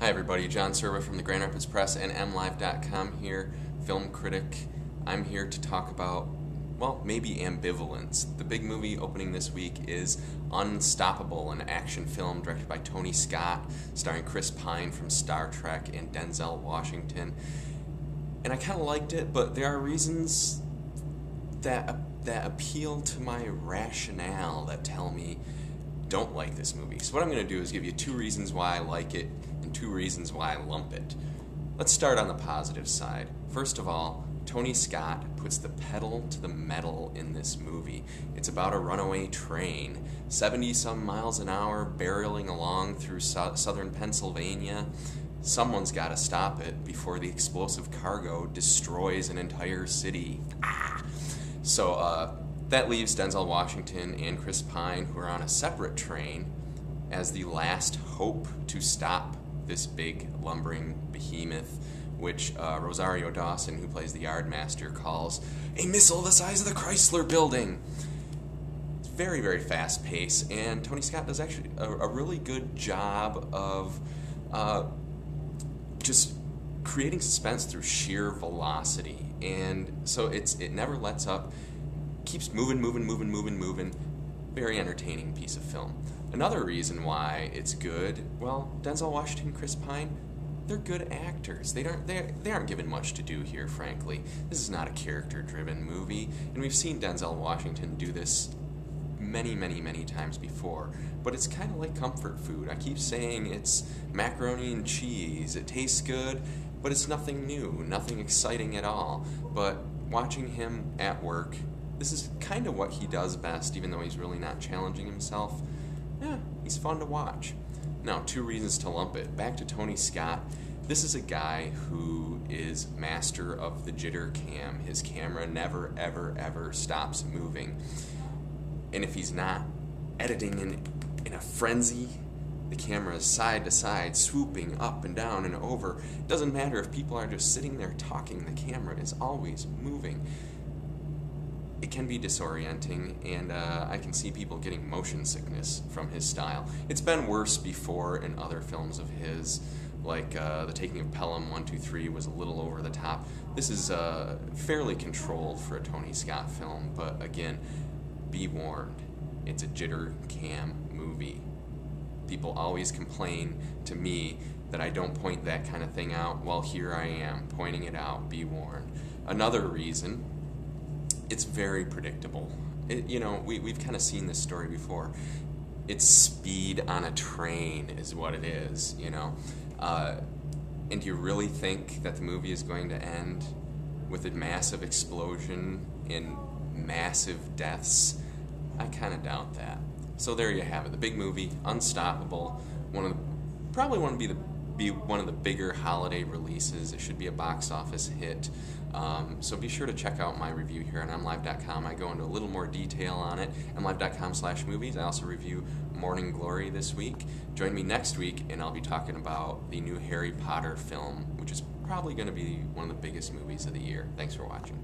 Hi everybody, John Serba from the Grand Rapids Press and MLive.com here, film critic. I'm here to talk about, well, maybe ambivalence. The big movie opening this week is Unstoppable, an action film directed by Tony Scott, starring Chris Pine from Star Trek and Denzel Washington. And I kind of liked it, but there are reasons that appeal to my rationale that tell me don't like this movie. So what I'm going to do is give you 2 reasons why I like it and 2 reasons why I lump it. Let's start on the positive side. First of all, Tony Scott puts the pedal to the metal in this movie. It's about a runaway train, 70-some miles an hour, barreling along through southern Pennsylvania. Someone's got to stop it before the explosive cargo destroys an entire city. So that leaves Denzel Washington and Chris Pine, who are on a separate train, as the last hope to stop this big lumbering behemoth, which Rosario Dawson, who plays the Yardmaster, calls a missile the size of the Chrysler Building. It's very, very fast paced, and Tony Scott does actually a really good job of just creating suspense through sheer velocity. And so it never lets up, keeps moving. Very entertaining piece of film. Another reason why it's good, well, Denzel Washington and Chris Pine, they're good actors. They aren't given much to do here, frankly. This is not a character-driven movie, and we've seen Denzel Washington do this many times before. But it's kind of like comfort food. I keep saying it's macaroni and cheese. It tastes good, but it's nothing new, nothing exciting at all. But watching him at work, this is kind of what he does best, even though he's really not challenging himself. Yeah, he's fun to watch. Now, 2 reasons to lump it. Back to Tony Scott. This is a guy who is master of the jitter cam. His camera never, ever stops moving. And if he's not editing in a frenzy, the camera is side to side, swooping up and down and over. It doesn't matter if people are just sitting there talking, the camera is always moving. It can be disorienting, and I can see people getting motion sickness from his style. It's been worse before in other films of his, like The Taking of Pelham 1, 2, 3 was a little over the top. This is fairly controlled for a Tony Scott film, but again, be warned, it's a jitter cam movie. People always complain to me that I don't point that kind of thing out. Well, here I am, pointing it out. Be warned. Another reason, it's very predictable. We've kind of seen this story before. It's speed on a train is what it is, And do you really think that the movie is going to end with a massive explosion and massive deaths? I kind of doubt that. So there you have it. The big movie, Unstoppable. Probably want to be one of the bigger holiday releases. It should be a box office hit. So be sure to check out my review here on MLive.com. I go into a little more detail on it. MLive.com/movies. I also review Morning Glory this week. Join me next week, and I'll be talking about the new Harry Potter film, which is probably going to be one of the biggest movies of the year. Thanks for watching.